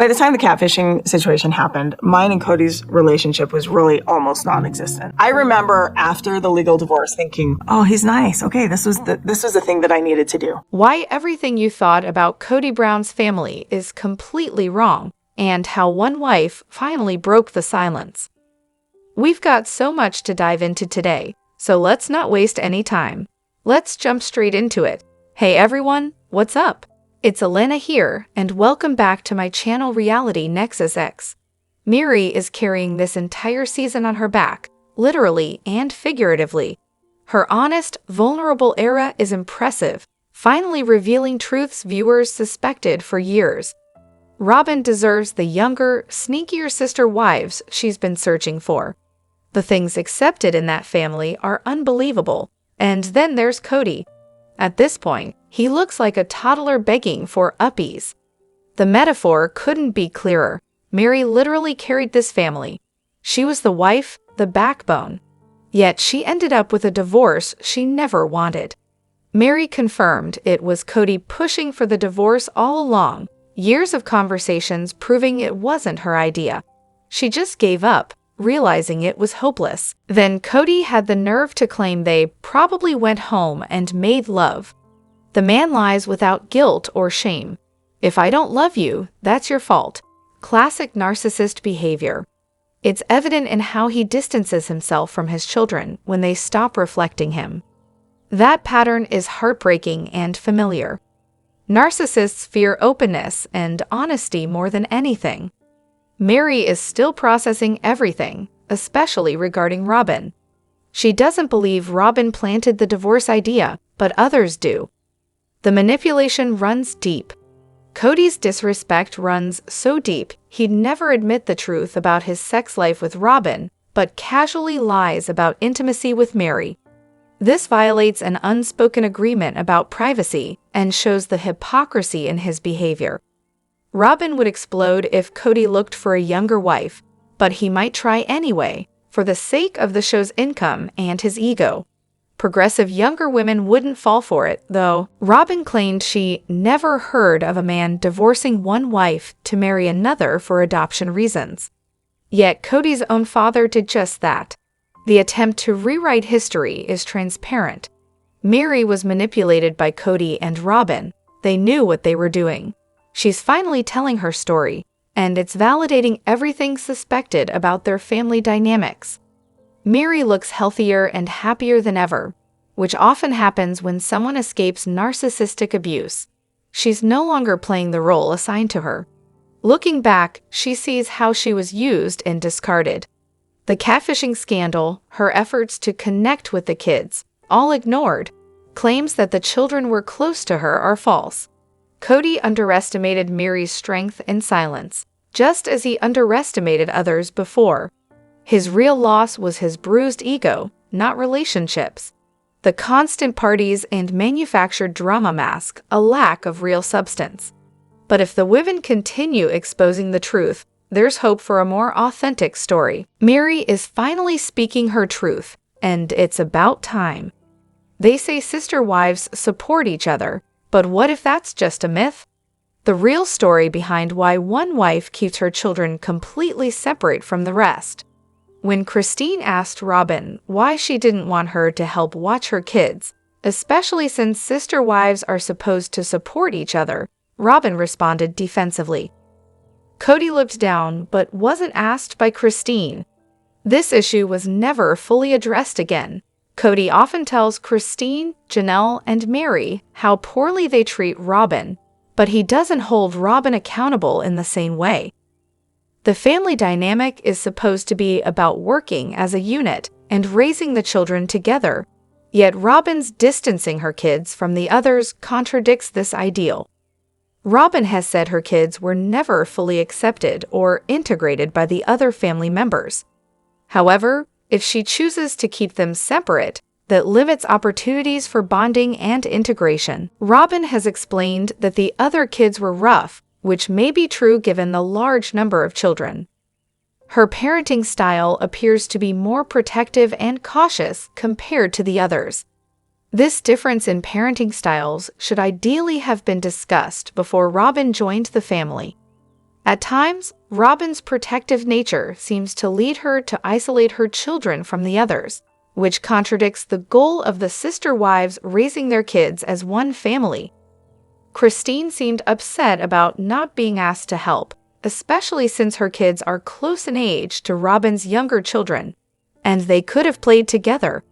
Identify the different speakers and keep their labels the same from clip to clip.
Speaker 1: By the time the catfishing situation happened, mine and Kody's relationship was really almost non-existent. I remember after the legal divorce thinking, oh, he's nice. Okay, this was the thing that I needed to do.
Speaker 2: Why everything you thought about Kody Brown's family is completely wrong, and how one wife finally broke the silence. We've got so much to dive into today, so let's not waste any time. Let's jump straight into it. Hey everyone, what's up? It's Elena here, and welcome back to my channel Reality Nexus X. Meri is carrying this entire season on her back, literally and figuratively. Her honest, vulnerable era is impressive, finally revealing truths viewers suspected for years. Robyn deserves the younger, sneakier sister wives she's been searching for. The things accepted in that family are unbelievable. And then there's Kody. At this point, he looks like a toddler begging for uppies. The metaphor couldn't be clearer. Meri literally carried this family. She was the wife, the backbone. Yet she ended up with a divorce she never wanted. Meri confirmed it was Kody pushing for the divorce all along, years of conversations proving it wasn't her idea. She just gave up, realizing it was hopeless. Then Kody had the nerve to claim they probably went home and made love. The man lies without guilt or shame. If I don't love you, that's your fault. Classic narcissist behavior. It's evident in how he distances himself from his children when they stop reflecting him. That pattern is heartbreaking and familiar. Narcissists fear openness and honesty more than anything. Meri is still processing everything, especially regarding Robyn. She doesn't believe Robyn planted the divorce idea, but others do. The manipulation runs deep. Kody's disrespect runs so deep he'd never admit the truth about his sex life with Robyn, but casually lies about intimacy with Meri. This violates an unspoken agreement about privacy and shows the hypocrisy in his behavior. Robyn would explode if Kody looked for a younger wife, but he might try anyway, for the sake of the show's income and his ego. Progressive younger women wouldn't fall for it, though. Robyn claimed she never heard of a man divorcing one wife to marry another for adoption reasons. Yet Kody's own father did just that. The attempt to rewrite history is transparent. Meri was manipulated by Kody and Robyn. They knew what they were doing. She's finally telling her story, and it's validating everything suspected about their family dynamics. Meri looks healthier and happier than ever, which often happens when someone escapes narcissistic abuse. She's no longer playing the role assigned to her. Looking back, she sees how she was used and discarded. The catfishing scandal, her efforts to connect with the kids, all ignored. Claims that the children were close to her are false. Kody underestimated Meri's strength in silence, just as he underestimated others before. His real loss was his bruised ego, not relationships. The constant parties and manufactured drama mask a lack of real substance. But if the women continue exposing the truth, there's hope for a more authentic story. Meri is finally speaking her truth, and it's about time. They say sister wives support each other, but what if that's just a myth? The real story behind why one wife keeps her children completely separate from the rest. When Christine asked Robyn why she didn't want her to help watch her kids, especially since sister wives are supposed to support each other, Robyn responded defensively. Kody looked down but wasn't asked by Christine. This issue was never fully addressed again. Kody often tells Christine, Janelle, and Meri how poorly they treat Robyn, but he doesn't hold Robyn accountable in the same way. The family dynamic is supposed to be about working as a unit and raising the children together, yet Robyn's distancing her kids from the others contradicts this ideal. Robyn has said her kids were never fully accepted or integrated by the other family members. However, if she chooses to keep them separate, that limits opportunities for bonding and integration. Robyn has explained that the other kids were rough, which may be true given the large number of children. Her parenting style appears to be more protective and cautious compared to the others. This difference in parenting styles should ideally have been discussed before Robyn joined the family. At times, Robyn's protective nature seems to lead her to isolate her children from the others, which contradicts the goal of the sister wives raising their kids as one family. Christine seemed upset about not being asked to help, especially since her kids are close in age to Robyn's younger children, and they could have played together.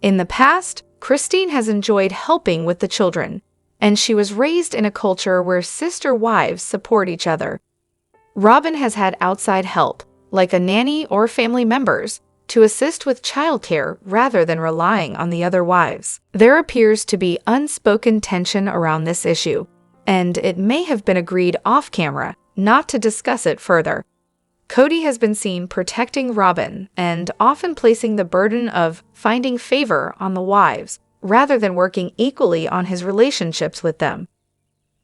Speaker 2: In the past, Christine has enjoyed helping with the children, and she was raised in a culture where sister wives support each other. Robyn has had outside help, like a nanny or family members, to assist with childcare rather than relying on the other wives. There appears to be unspoken tension around this issue, and it may have been agreed off camera not to discuss it further. Kody has been seen protecting Robyn and often placing the burden of finding favor on the wives rather than working equally on his relationships with them.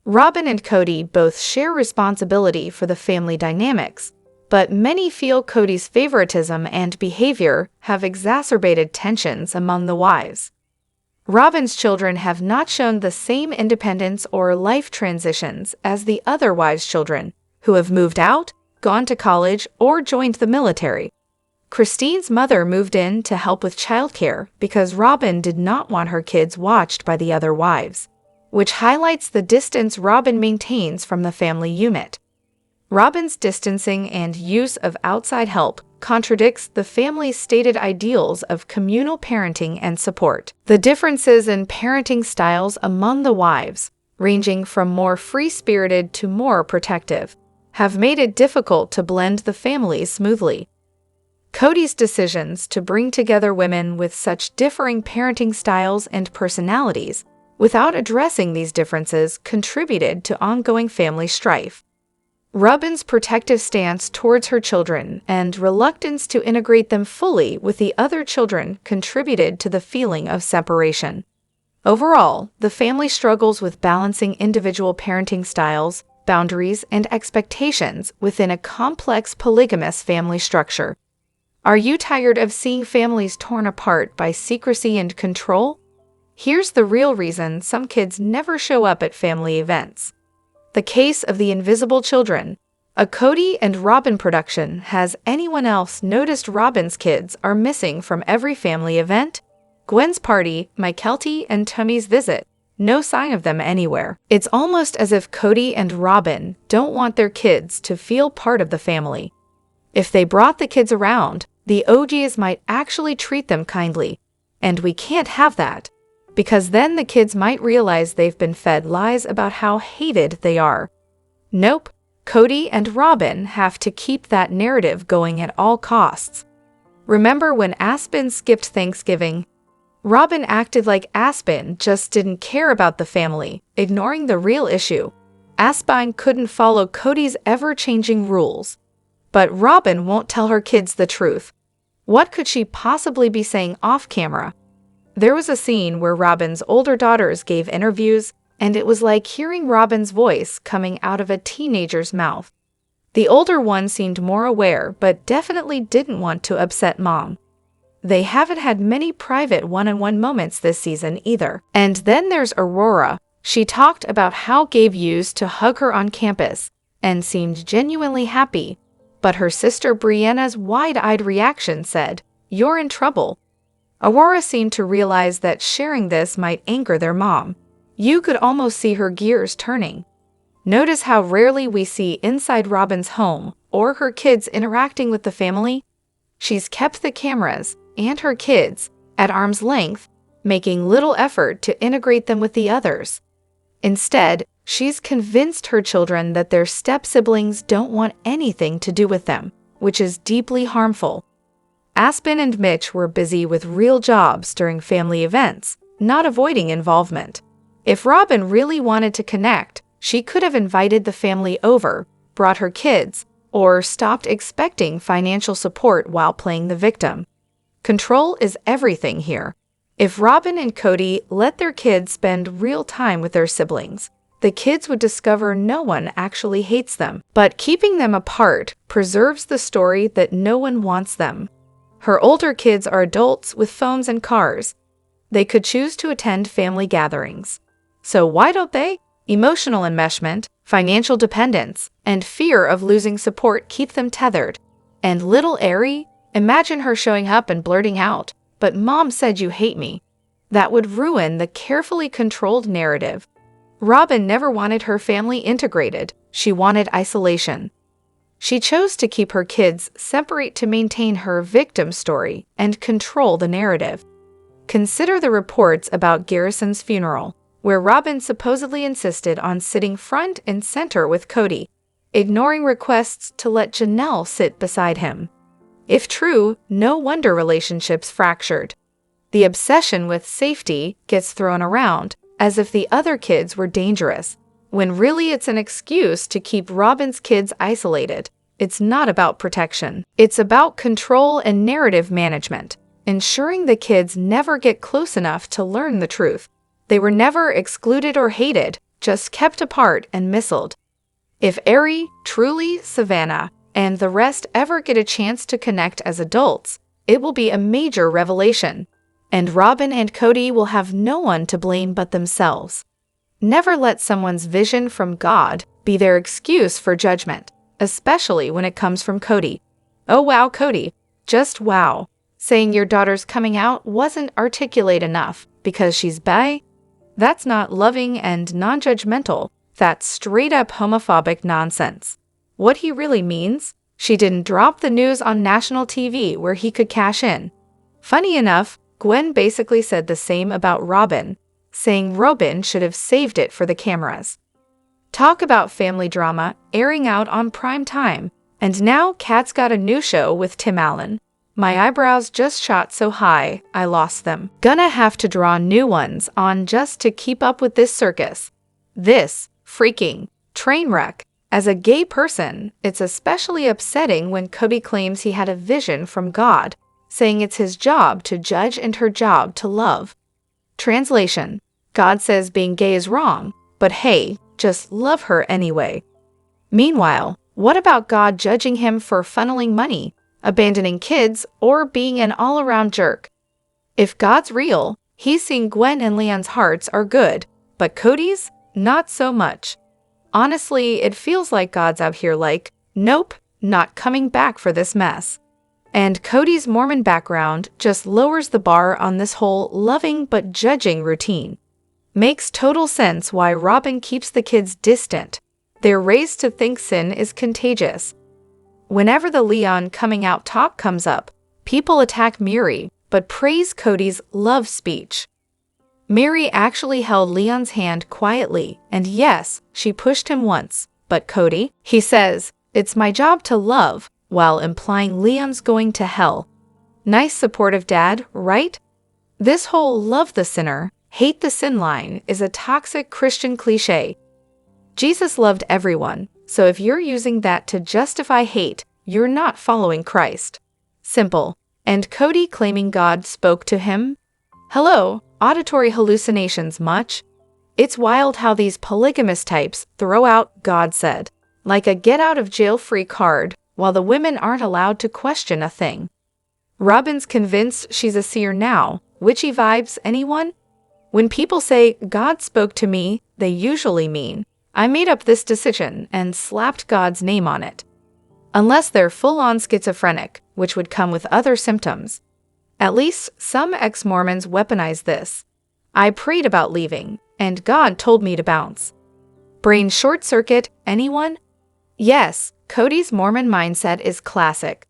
Speaker 2: Robyn and Kody both share responsibility for the family dynamics, but many feel Kody's favoritism and behavior have exacerbated tensions among the wives. Robyn's children have not shown the same independence or life transitions as the other wives' children, who have moved out, gone to college, or joined the military. Christine's mother moved in to help with childcare because Robyn did not want her kids watched by the other wives, which highlights the distance Robyn maintains from the family unit. Robyn's distancing and use of outside help contradicts the family's stated ideals of communal parenting and support. The differences in parenting styles among the wives, ranging from more free-spirited to more protective, have made it difficult to blend the families smoothly. Kody's decisions to bring together women with such differing parenting styles and personalities without addressing these differences contributed to ongoing family strife. Robyn's protective stance towards her children and reluctance to integrate them fully with the other children contributed to the feeling of separation. Overall, the family struggles with balancing individual parenting styles, boundaries, and expectations within a complex polygamous family structure. Are you tired of seeing families torn apart by secrecy and control? Here's the real reason some kids never show up at family events. The Case of the Invisible Children, a Kody and Robyn production. Has anyone else noticed Robyn's kids are missing from every family event? Gwen's party, Mykelti, and Tummy's visit. No sign of them anywhere. It's almost as if Kody and Robyn don't want their kids to feel part of the family. If they brought the kids around, the OGs might actually treat them kindly. And we can't have that, because then the kids might realize they've been fed lies about how hated they are. Nope, Kody and Robyn have to keep that narrative going at all costs. Remember when Aspen skipped Thanksgiving? Robyn acted like Aspen just didn't care about the family, ignoring the real issue. Aspen couldn't follow Kody's ever-changing rules. But Robyn won't tell her kids the truth. What could she possibly be saying off camera? There was a scene where Robyn's older daughters gave interviews, and it was like hearing Robyn's voice coming out of a teenager's mouth. The older one seemed more aware, but definitely didn't want to upset Mom. They haven't had many private one-on-one moments this season either. And then there's Aurora. She talked about how Gabe used to hug her on campus and seemed genuinely happy, but her sister Brianna's wide-eyed reaction said, "You're in trouble." Aurora seemed to realize that sharing this might anger their mom. You could almost see her gears turning. Notice how rarely we see inside Robyn's home or her kids interacting with the family? She's kept the cameras and her kids at arm's length, making little effort to integrate them with the others. Instead, she's convinced her children that their step-siblings don't want anything to do with them, which is deeply harmful. Aspen and Mitch were busy with real jobs during family events, not avoiding involvement. If Robyn really wanted to connect, she could have invited the family over, brought her kids, or stopped expecting financial support while playing the victim. Control is everything here. If Robyn and Kody let their kids spend real time with their siblings, the kids would discover no one actually hates them. But keeping them apart preserves the story that no one wants them. Her older kids are adults with phones and cars. They could choose to attend family gatherings. So why don't they? Emotional enmeshment, financial dependence, and fear of losing support keep them tethered. And little Eri, imagine her showing up and blurting out, "But Mom said you hate me." That would ruin the carefully controlled narrative. Robyn never wanted her family integrated. She wanted isolation. She chose to keep her kids separate to maintain her victim story and control the narrative. Consider the reports about Garrison's funeral, where Robyn supposedly insisted on sitting front and center with Kody, ignoring requests to let Janelle sit beside him. If true, no wonder relationships fractured. The obsession with safety gets thrown around, as if the other kids were dangerous, when really it's an excuse to keep Robyn's kids isolated. It's not about protection. It's about control and narrative management, ensuring the kids never get close enough to learn the truth. They were never excluded or hated, just kept apart and missiled. If Eri, Truly, Savannah, and the rest ever get a chance to connect as adults, it will be a major revelation. And Robyn and Kody will have no one to blame but themselves. Never let someone's vision from God be their excuse for judgment, especially when it comes from Kody. Oh wow, Kody, just wow. Saying your daughter's coming out wasn't articulate enough because she's bi? That's not loving and non-judgmental. That's straight-up homophobic nonsense. What he really means? She didn't drop the news on national TV where he could cash in. Funny enough, Gwen basically said the same about Robyn, saying Robyn should have saved it for the cameras. Talk about family drama airing out on prime time. And now Kat's got a new show with Tim Allen. My eyebrows just shot so high, I lost them. Gonna have to draw new ones on just to keep up with this circus. This freaking train wreck. As a gay person, it's especially upsetting when Kody claims he had a vision from God, saying it's his job to judge and her job to love. Translation: God says being gay is wrong, but hey, just love her anyway. Meanwhile, what about God judging him for funneling money, abandoning kids, or being an all-around jerk? If God's real, he's seen Gwen and Leon's hearts are good, but Kody's? Not so much. Honestly, it feels like God's out here like, nope, not coming back for this mess. And Kody's Mormon background just lowers the bar on this whole loving but judging routine. Makes total sense why Robyn keeps the kids distant. They're raised to think sin is contagious. Whenever the Leon coming out talk comes up, people attack Meri, but praise Kody's love speech. Meri actually held Leon's hand quietly, and yes, she pushed him once. But Kody, he says, "It's my job to love," while implying Leon's going to hell. Nice supportive dad, right? This whole love the sinner, hate the sin line is a toxic Christian cliche. Jesus loved everyone, so if you're using that to justify hate, you're not following Christ. Simple. And Kody claiming God spoke to him? Hello, auditory hallucinations much? It's wild how these polygamous types throw out "God said" like a get-out-of-jail-free card, while the women aren't allowed to question a thing. Robyn's convinced she's a seer now. Witchy vibes, anyone? When people say, "God spoke to me," they usually mean, "I made up this decision and slapped God's name on it." Unless they're full-on schizophrenic, which would come with other symptoms. At least some ex-Mormons weaponize this. "I prayed about leaving, and God told me to bounce." Brain short circuit, anyone? Yes, Kody's Mormon mindset is classic.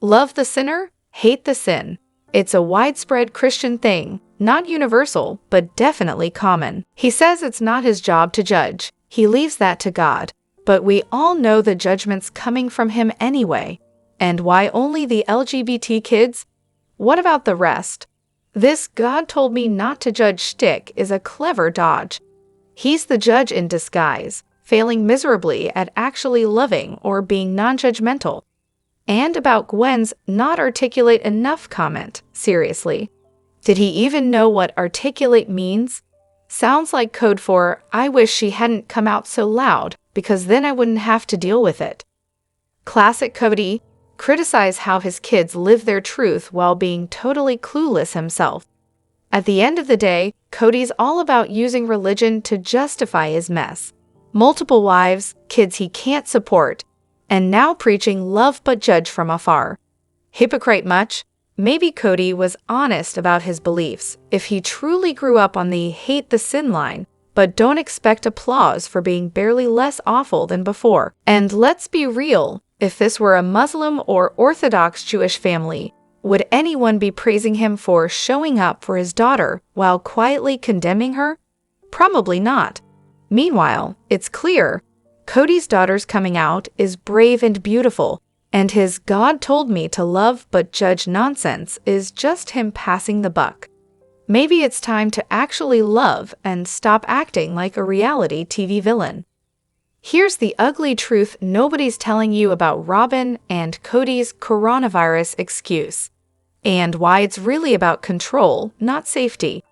Speaker 2: Love the sinner, hate the sin. It's a widespread Christian thing, not universal, but definitely common. He says it's not his job to judge. He leaves that to God. But we all know the judgment's coming from him anyway. And why only the LGBT kids? What about the rest? This "God told me not to judge" shtick is a clever dodge. He's the judge in disguise, failing miserably at actually loving or being non-judgmental. And about Gwen's "not articulate enough" comment, seriously. Did he even know what articulate means? Sounds like code for "I wish she hadn't come out so loud, because then I wouldn't have to deal with it." Classic Kody, criticize how his kids live their truth while being totally clueless himself. At the end of the day, Kody's all about using religion to justify his mess. Multiple wives, kids he can't support, and now preaching love but judge from afar. Hypocrite much? Maybe Kody was honest about his beliefs if he truly grew up on the hate the sin line, but don't expect applause for being barely less awful than before. And let's be real, if this were a Muslim or Orthodox Jewish family, would anyone be praising him for showing up for his daughter while quietly condemning her? Probably not. Meanwhile, it's clear Kody's daughter's coming out is brave and beautiful, and his "God told me to love but judge" nonsense is just him passing the buck. Maybe it's time to actually love and stop acting like a reality TV villain. Here's the ugly truth nobody's telling you about Robyn and Kody's coronavirus excuse, and why it's really about control, not safety.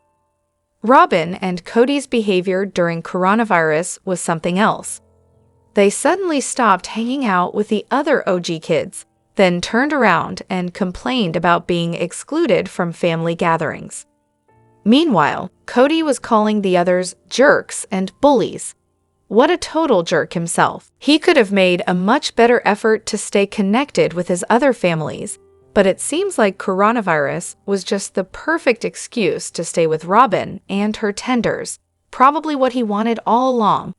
Speaker 2: Robyn and Kody's behavior during coronavirus was something else. They suddenly stopped hanging out with the other OG kids, then turned around and complained about being excluded from family gatherings. Meanwhile, Kody was calling the others jerks and bullies. What a total jerk himself. He could have made a much better effort to stay connected with his other families, but it seems like coronavirus was just the perfect excuse to stay with Robyn and her tenders, probably what he wanted all along.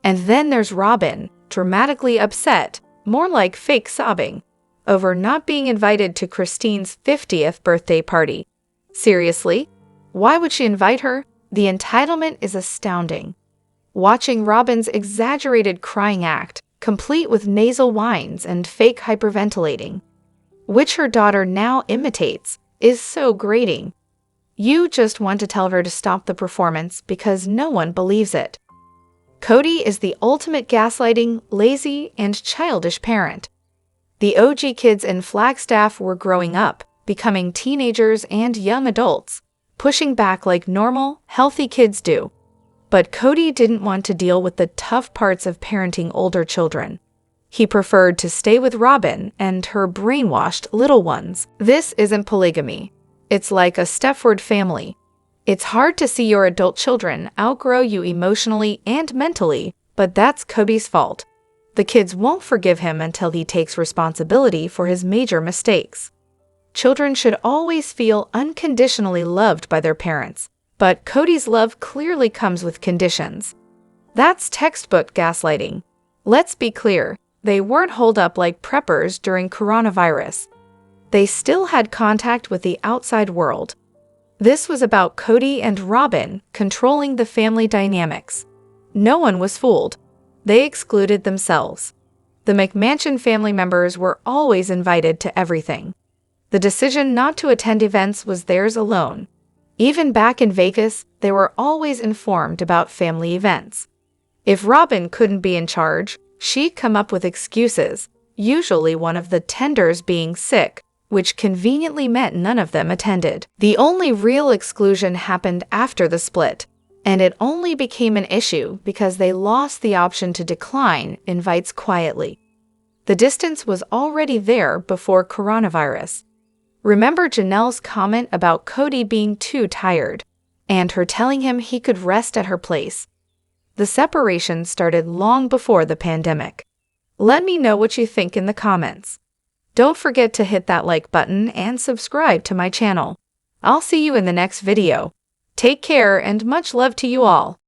Speaker 2: And then there's Robyn, dramatically upset, more like fake sobbing, over not being invited to Christine's 50th birthday party. Seriously? Why would she invite her? The entitlement is astounding. Watching Robyn's exaggerated crying act, complete with nasal whines and fake hyperventilating, which her daughter now imitates, is so grating. You just want to tell her to stop the performance because no one believes it. Kody is the ultimate gaslighting, lazy, and childish parent. The OG kids in Flagstaff were growing up, becoming teenagers and young adults, pushing back like normal, healthy kids do. But Kody didn't want to deal with the tough parts of parenting older children. He preferred to stay with Robyn and her brainwashed little ones. This isn't polygamy. It's like a Stepford family. It's hard to see your adult children outgrow you emotionally and mentally, but that's Kody's fault. The kids won't forgive him until he takes responsibility for his major mistakes. Children should always feel unconditionally loved by their parents, but Kody's love clearly comes with conditions. That's textbook gaslighting. Let's be clear, they weren't holed up like preppers during coronavirus. They still had contact with the outside world. This was about Kody and Robyn controlling the family dynamics. No one was fooled. They excluded themselves. The McMansion family members were always invited to everything. The decision not to attend events was theirs alone. Even back in Vegas, they were always informed about family events. If Robyn couldn't be in charge, she'd come up with excuses, usually one of the tenders being sick, which conveniently meant none of them attended. The only real exclusion happened after the split, and it only became an issue because they lost the option to decline invites quietly. The distance was already there before coronavirus. Remember Janelle's comment about Kody being too tired, and her telling him he could rest at her place. The separation started long before the pandemic. Let me know what you think in the comments. Don't forget to hit that like button and subscribe to my channel. I'll see you in the next video. Take care and much love to you all.